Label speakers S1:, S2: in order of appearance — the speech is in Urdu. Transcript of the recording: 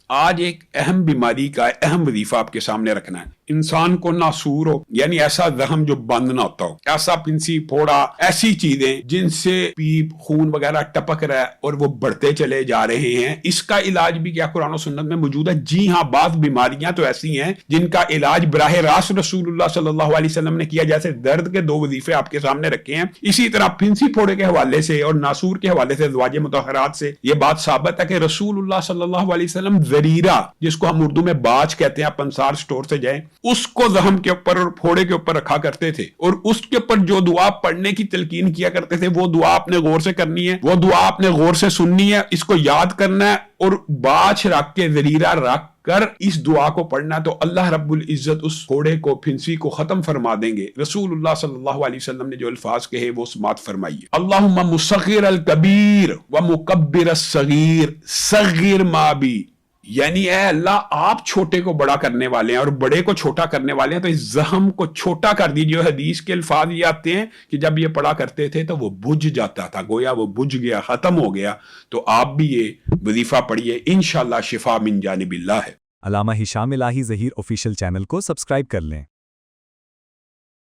S1: آج ایک اہم بیماری کا اہم وظیفہ آپ کے سامنے رکھنا ہے۔ انسان کو ناسور ہو، یعنی ایسا زخم جو بند نہ ہوتا ہو، ایسا پنسی پھوڑا، ایسی چیزیں جن سے پیپ خون وغیرہ ٹپک رہا ہے اور وہ بڑھتے چلے جا رہے ہیں، اس کا علاج بھی کیا قرآن و سنت میں موجود ہے؟ جی ہاں، بعض بیماریاں تو ایسی ہیں جن کا علاج براہ راست رسول اللہ صلی اللہ علیہ وسلم نے کیا، جیسے درد کے 2 وظیفے آپ کے سامنے رکھے ہیں۔ اسی طرح پھنسی پھوڑے کے حوالے سے اور ناسور کے حوالے سے ازواج مطہرات سے یہ بات ثابت ہے کہ رسول اللہ صلی اللہ علیہ وسلم زریرہ، جس کو ہم اردو میں باج کہتے ہیں، آپ انصار سٹور سے جائیں، اس کو زخم کے اوپر اور پھوڑے کے اوپر رکھا کرتے تھے، اور اس کے اوپر جو دعا پڑھنے کی تلقین کیا کرتے تھے وہ دعا آپ نے غور سے کرنی ہے، وہ دعا آپ نے غور سے سننی ہے، اس کو یاد کرنا ہے اور باج رکھ کے زریرہ رکھ کر اس دعا کو پڑھنا، تو اللہ رب العزت اس پھوڑے کو، پھنسی کو ختم فرما دیں گے۔ رسول اللہ صلی اللہ علیہ وسلم نے جو الفاظ کہے وہ سماعت فرمائیے۔ اللہم مصغر الکبیر و مکبر الصغیر صغر ما بی، یعنی اے اللہ آپ چھوٹے کو بڑا کرنے والے ہیں اور بڑے کو چھوٹا کرنے والے ہیں، تو اس زخم کو چھوٹا کر دیجیے۔ حدیث کے الفاظ یہ آتے ہیں کہ جب یہ پڑھا کرتے تھے تو وہ بجھ جاتا تھا، گویا وہ بجھ گیا، ختم ہو گیا۔ تو آپ بھی یہ وظیفہ پڑھیے، انشاءاللہ شفا من جانب اللہ ہے۔
S2: علامہ ہشام الہی ظہیر آفیشیل چینل کو سبسکرائب کر لیں۔